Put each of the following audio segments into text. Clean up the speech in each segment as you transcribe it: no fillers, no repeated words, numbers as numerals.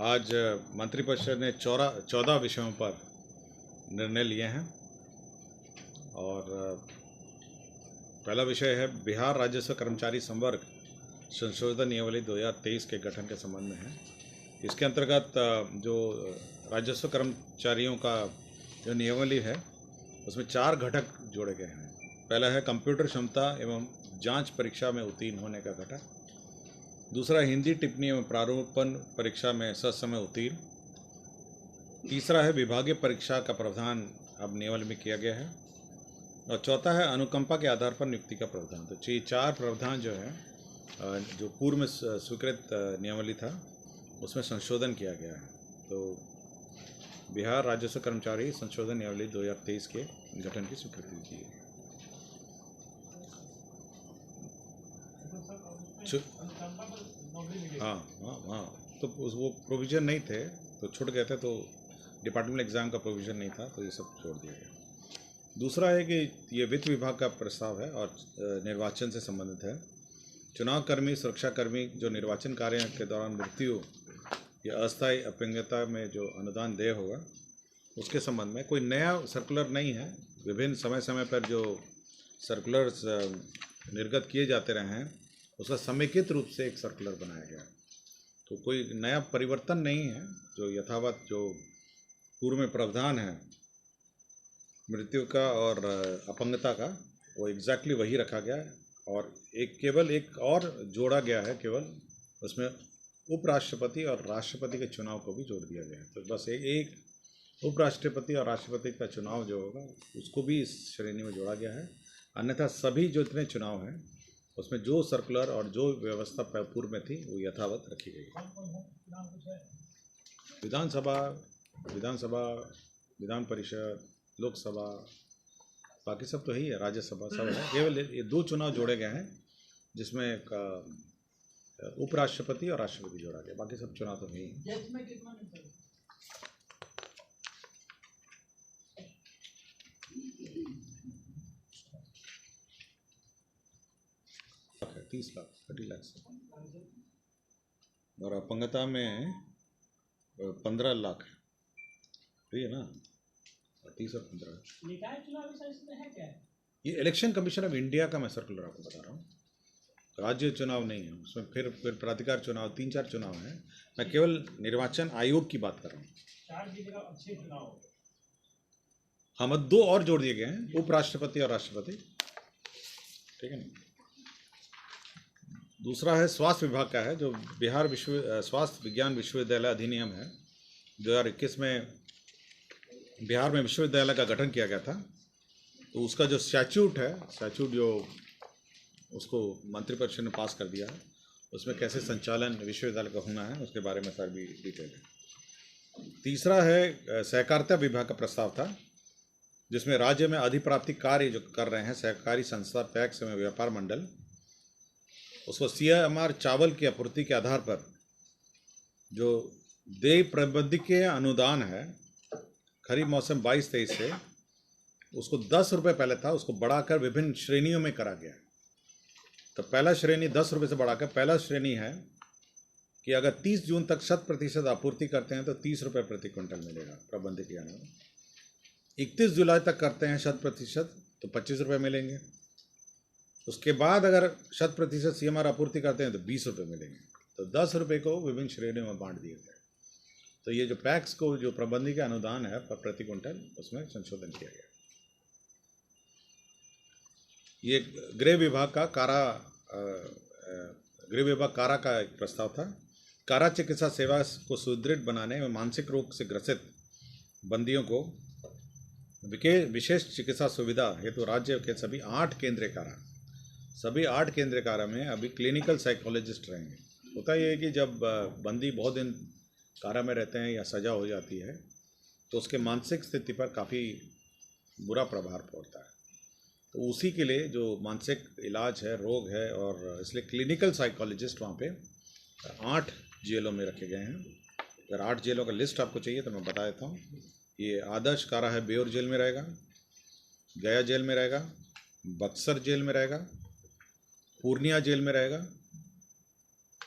आज मंत्रिपरिषद ने 14 विषयों पर निर्णय लिए हैं और पहला विषय है बिहार राजस्व कर्मचारी संवर्ग संशोधन नियमावली 2023 के गठन के संबंध में है। इसके अंतर्गत जो राजस्व कर्मचारियों का जो नियमावली है उसमें 4 घटक जोड़े गए हैं। पहला है कंप्यूटर क्षमता एवं जांच परीक्षा में उत्तीर्ण होने का घटक। दूसरा हिंदी टिप्पणी एवं प्रारूपण परीक्षा में ससमय उत्तीर्ण। तीसरा है विभागीय परीक्षा का प्रावधान अब नियमावली में किया गया है। और चौथा है अनुकंपा के आधार पर नियुक्ति का प्रावधान। तो ये 4 प्रावधान जो है जो पूर्व में स्वीकृत नियमावली था उसमें संशोधन किया गया है। तो बिहार राजस्व कर्मचारी संशोधन नियमावली 2023 के गठन की स्वीकृति दी है। हाँ, तो वो प्रोविज़न नहीं थे तो छूट गए थे, तो डिपार्टमेंट एग्ज़ाम का प्रोविज़न नहीं था तो ये सब छोड़ दिया गया। दूसरा है कि ये वित्त विभाग का प्रस्ताव है और निर्वाचन से संबंधित है। चुनाव कर्मी, सुरक्षाकर्मी जो निर्वाचन कार्य के दौरान मृत्यु या अस्थायी अपंगता में जो अनुदान देय होगा उसके संबंध में कोई नया सर्कुलर नहीं है। विभिन्न समय समय पर जो सर्कुलर्स निर्गत किए जाते रहे हैं उसका समेकित रूप से एक सर्कुलर बनाया गया। तो कोई नया परिवर्तन नहीं है। जो यथावत जो पूर्व में प्रावधान है मृत्यु का और अपंगता का वो एग्जैक्टली वही रखा गया है और केवल एक और जोड़ा गया है। केवल उसमें उपराष्ट्रपति और राष्ट्रपति के चुनाव को भी जोड़ दिया गया है। तो बस एक उपराष्ट्रपति और राष्ट्रपति का चुनाव जो होगा उसको भी इस श्रेणी में जोड़ा गया है। अन्यथा सभी जो इतने चुनाव हैं उसमें जो सर्कुलर और जो व्यवस्था पूर्व में थी वो यथावत रखी गई है। विधानसभा, विधान परिषद, लोकसभा, बाकी सब तो ही है, राज्यसभा सब है। केवल ये 2 चुनाव जोड़े गए हैं जिसमें उपराष्ट्रपति और राष्ट्रपति जोड़ा गया। बाकी सब चुनाव तो नहीं है। 30 लाख और अपंगता में 15 लाख है ना। 30 और 15 निकाय चुनाव है क्या? ये इलेक्शन कमीशन ऑफ इंडिया का मैं सर्कुलर आपको बता रहा हूँ। राज्य चुनाव नहीं है उसमें। फिर प्राधिकार चुनाव 3-4 चुनाव हैं। मैं केवल निर्वाचन आयोग की बात कर रहा हूँ। 4 जिले का अच्छे चुनाव। हम 2 और जोड़ दिए गए हैं, उपराष्ट्रपति और राष्ट्रपति। ठीक है ना। दूसरा है स्वास्थ्य विभाग का है, जो बिहार स्वास्थ्य विज्ञान विश्वविद्यालय अधिनियम है 2021 में बिहार में विश्वविद्यालय का गठन किया गया था। तो उसका जो स्टैच्यूट जो उसको मंत्रिपरिषद ने पास कर दिया है, उसमें कैसे संचालन विश्वविद्यालय का होना है उसके बारे में सारी डिटेल है। तीसरा है सहकारिता विभाग का प्रस्ताव था जिसमें राज्य में अधिप्राप्ति कार्य जो कर रहे हैं सहकारी संस्था, पैक्स एवं व्यापार मंडल, उसको CMR चावल की आपूर्ति के आधार पर जो देय प्रबंधकीय अनुदान है खरीफ मौसम 22-23 से उसको 10 रुपये पहले था, उसको बढ़ाकर विभिन्न श्रेणियों में करा गया है। तो पहला श्रेणी 10 रुपये से बढ़ाकर पहला श्रेणी है कि अगर 30 जून तक 100% आपूर्ति करते हैं तो 30 रुपये प्रति क्विंटल मिलेगा प्रबंधकीय अनुदान। 31 जुलाई तक करते हैं 100% तो 25 रुपये मिलेंगे। उसके बाद अगर 100% CMR आपूर्ति करते हैं तो 20 रुपये मिलेंगे। तो 10 रुपये को विभिन्न श्रेणियों में बांट दिए गए। तो ये जो पैक्स को जो प्रबंधकीय अनुदान है प्रति क्विंटल उसमें संशोधन किया गया। ये गृह विभाग कारा का एक प्रस्ताव था। कारा चिकित्सा सेवा को सुदृढ़ बनाने में मानसिक रोग से ग्रसित बंदियों को विशेष चिकित्सा सुविधा हेतु राज्य के सभी 8 केंद्रीय कारा में अभी क्लिनिकल साइकोलॉजिस्ट रहेंगे। होता यह है कि जब बंदी बहुत दिन कारा में रहते हैं या सजा हो जाती है तो उसके मानसिक स्थिति पर काफ़ी बुरा प्रभाव पड़ता है। तो उसी के लिए जो मानसिक इलाज है, रोग है, और इसलिए क्लिनिकल साइकोलॉजिस्ट वहाँ पे 8 जेलों में रखे गए हैं। अगर 8 जेलों का लिस्ट आपको चाहिए तो मैं बता देता हूँ। ये आदर्श कारा है बेउर जेल में रहेगा, गया जेल में रहेगा, बक्सर जेल में रहेगा, पूर्णिया जेल में रहेगा,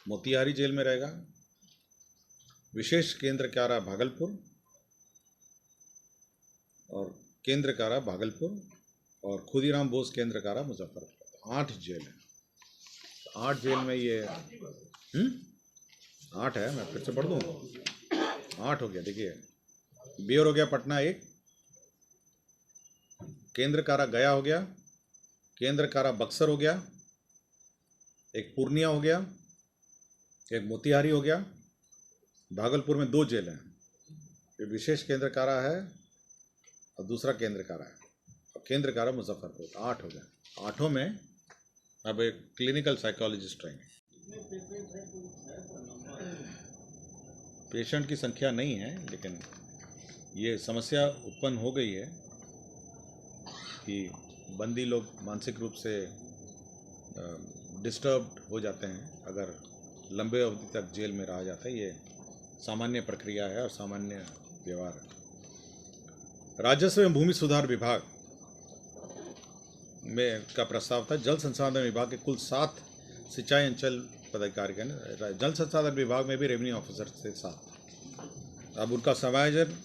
मोतिहारी जेल में रहेगा, विशेष केंद्र कारा भागलपुर और केंद्र कारा भागलपुर और खुदीराम बोस केंद्र कारा मुजफ्फरपुर। 8 जेल हैं। 8 जेल में ये 8 है। मैं फिर से पढ़ दूँ। 8 हो गया। देखिए, बेर हो गया पटना, एक केंद्र कारा गया हो गया, केंद्र कारा बक्सर हो गया, एक पूर्णिया हो गया, एक मोतिहारी हो गया। भागलपुर में 2 जेल हैं। ये विशेष केंद्र कारा है और दूसरा केंद्र कारा है। और केंद्र कारा मुजफ्फरपुर। 8 हो गया। 8 में अब एक क्लिनिकल साइकोलॉजिस्ट रहेंगे। पेशेंट की संख्या नहीं है, लेकिन ये समस्या उत्पन्न हो गई है कि बंदी लोग मानसिक रूप से डिस्टर्ब्ड हो जाते हैं अगर लंबे अवधि तक जेल में रहा जाता है। ये सामान्य प्रक्रिया है और सामान्य व्यवहार है। राजस्व एवं भूमि सुधार विभाग में का प्रस्ताव था। जल संसाधन विभाग के कुल 7 सिंचाई अंचल पदाधिकारी का, जल संसाधन विभाग में भी रेवेन्यू ऑफिसर से 7। अब उनका समायोजन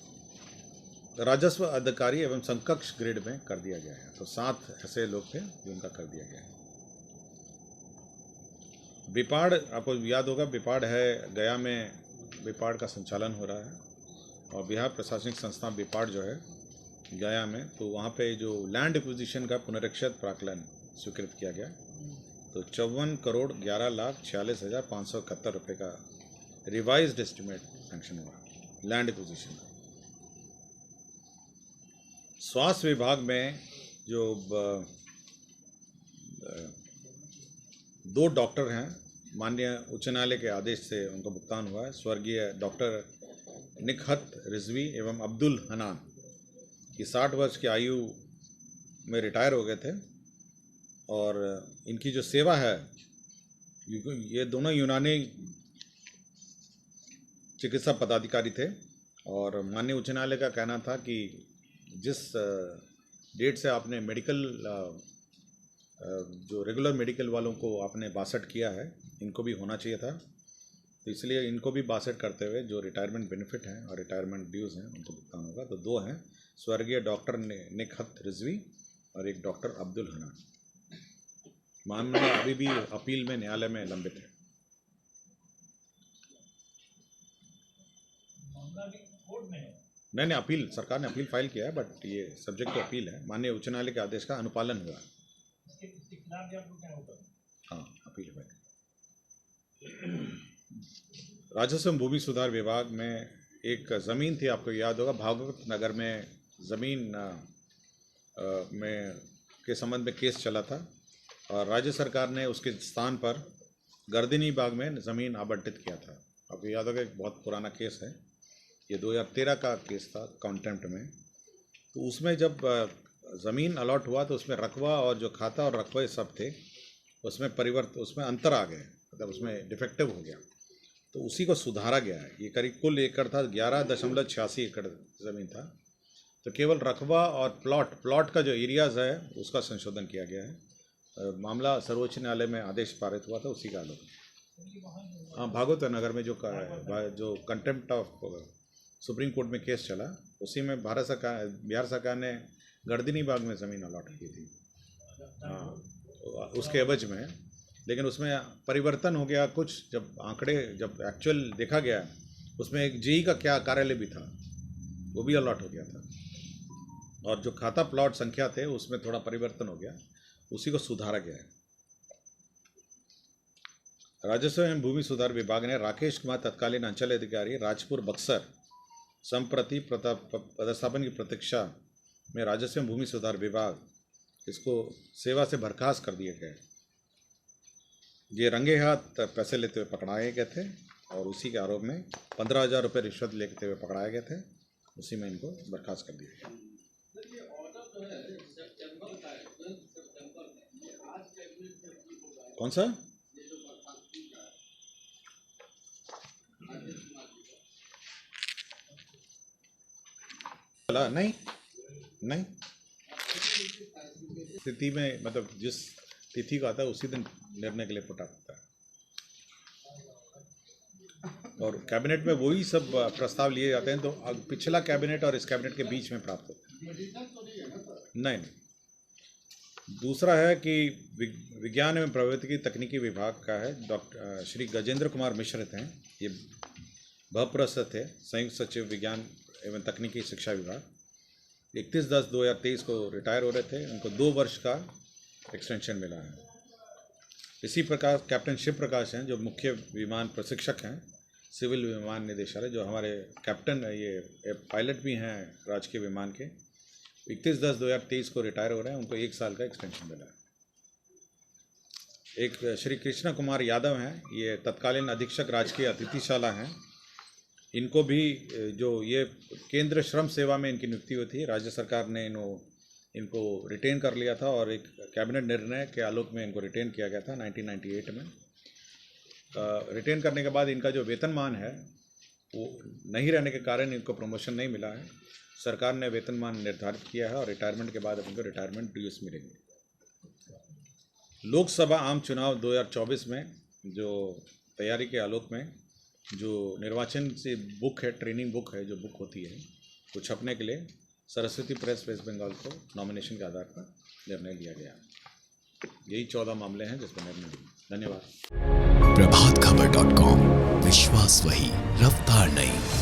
राजस्व अधिकारी एवं समकक्ष ग्रेड में कर दिया गया है। तो 7 ऐसे लोग थे जो उनका कर दिया गया है। बिपाड़, आपको याद होगा, बिपाड़ है गया में, बिपाड़ का संचालन हो रहा है और बिहार प्रशासनिक संस्थान बिपाड़ जो है गया में, तो वहाँ पे जो लैंड एक्विजिशन का पुनरीक्षित प्राक्कलन स्वीकृत किया गया। तो 54,11,46,571 रुपये का रिवाइज्ड एस्टिमेट सैंक्शन हुआ लैंड एक्विजिशन का। स्वास्थ्य विभाग में जो 2 डॉक्टर हैं, माननीय उच्च न्यायालय के आदेश से उनको भुगतान हुआ है। स्वर्गीय डॉक्टर निकहत रिजवी एवं अब्दुल हनान की 60 वर्ष की आयु में रिटायर हो गए थे और इनकी जो सेवा है, ये दोनों यूनानी चिकित्सा पदाधिकारी थे और माननीय उच्च न्यायालय का कहना था कि जिस डेट से आपने मेडिकल जो रेगुलर मेडिकल वालों को आपने 62 किया है, इनको भी होना चाहिए था। तो इसलिए इनको भी 62 करते हुए जो रिटायरमेंट बेनिफिट हैं और रिटायरमेंट ड्यूज़ हैं उनको भुगतान होगा। तो 2 हैं, स्वर्गीय डॉक्टर निकहत रिजवी और एक डॉक्टर अब्दुल हनान। मामला अभी भी अपील में न्यायालय में लंबित है। नहीं, अपील, सरकार ने अपील फाइल किया है, बट ये सब्जेक्ट टू अपील है। माननीय उच्च न्यायालय के आदेश का अनुपालन हुआ। हाँ, अपील फाइल। राजस्व भूमि सुधार विभाग में एक ज़मीन थी, आपको याद होगा, भागवत नगर में ज़मीन में के संबंध में केस चला था और राज्य सरकार ने उसके स्थान पर गर्दनी बाग में ज़मीन आवंटित किया था। आपको याद होगा, एक बहुत पुराना केस है ये, 2013 का केस था कॉन्टेम्प्ट में। तो उसमें जब ज़मीन अलॉट हुआ तो उसमें रकबा और जो खाता और रकबे सब थे उसमें अंतर आ गए, मतलब उसमें डिफेक्टिव हो गया। तो उसी को सुधारा गया है। ये करीब कुल एकड़ था 11.86 एकड़ ज़मीन था। तो केवल रकबा और प्लॉट का जो एरियाज़ है उसका संशोधन किया गया है। मामला सर्वोच्च न्यायालय में आदेश पारित हुआ था उसी का आलोक। हाँ, भागवत नगर में जो कंटेम्प्ट ऑफ सुप्रीम कोर्ट में केस चला, उसी में बिहार सरकार ने गर्दनी बाग में ज़मीन अलॉट की थी। हाँ, उसके एवज में, लेकिन उसमें परिवर्तन हो गया कुछ। जब एक्चुअल देखा गया, उसमें एक जेई का क्या कार्यालय भी था, वो भी अलॉट हो गया था और जो खाता प्लॉट संख्या थे उसमें थोड़ा परिवर्तन हो गया, उसी को सुधारा गया है। राजस्व एवं भूमि सुधार विभाग ने राकेश कुमार तत्कालीन अंचल अधिकारी राजपुर बक्सर संप्रति पदस्थापन की प्रतीक्षा में राजस्व एवं भूमि सुधार विभाग इसको सेवा से बर्खास्त कर दिए गए। ये रंगे हाथ पैसे लेते हुए पकड़ाए गए थे और उसी के आरोप में 15,000 रुपये रिश्वत लेते हुए पकड़ाए गए थे। उसी में इनको बर्खास्त कर दिया गया। कौन सा? नहीं, स्थिति में, मतलब जिस तिथि का आता है उसी दिन निर्णय के लिए पुट होता है। और कैबिनेट में वही सब प्रस्ताव लिए जाते हैं, तो पिछला कैबिनेट और इस कैबिनेट के बीच में प्राप्त होते हैं। नहीं। दूसरा है कि विज्ञान एवं प्रौद्योगिकी तकनीकी विभाग का है, डॉक्टर श्री गजेंद्र कुमार मिश्र थे, ये भप्रस्थ थे, संयुक्त सचिव विज्ञान एवं तकनीकी शिक्षा विभाग। 31/10/2023 को रिटायर हो रहे थे, उनको 2 वर्ष का एक्सटेंशन मिला है। इसी प्रकार कैप्टन शिव प्रकाश हैं, जो मुख्य विमान प्रशिक्षक हैं सिविल विमान निदेशालय, जो हमारे कैप्टन ये पायलट भी हैं राजकीय विमान के, 31/10/2023 को रिटायर हो रहे हैं, उनको 1 साल का एक्सटेंशन मिला है। एक श्री कृष्ण कुमार यादव हैं, ये तत्कालीन अधीक्षक राजकीय अतिथिशाला हैं, इनको भी जो ये केंद्र श्रम सेवा में इनकी नियुक्ति हुई थी, राज्य सरकार ने इनको रिटेन कर लिया था और एक कैबिनेट निर्णय के आलोक में इनको रिटेन किया गया था 1998 में। रिटेन करने के बाद इनका जो वेतनमान है वो नहीं रहने के कारण इनको प्रमोशन नहीं मिला है। सरकार ने वेतनमान निर्धारित किया है और रिटायरमेंट के बाद इनको रिटायरमेंट ड्यूज मिलेंगे। लोकसभा आम चुनाव 2024 में जो तैयारी के आलोक में जो निर्वाचन से बुक है, ट्रेनिंग बुक है, जो बुक होती है, वो छपने के लिए सरस्वती प्रेस वेस्ट बंगाल को नॉमिनेशन के आधार पर निर्णय लिया गया। यही 14 मामले हैं जिस पर निर्णय लिया। धन्यवाद। प्रभातखबर.com, विश्वास वही, रफ्तार नहीं।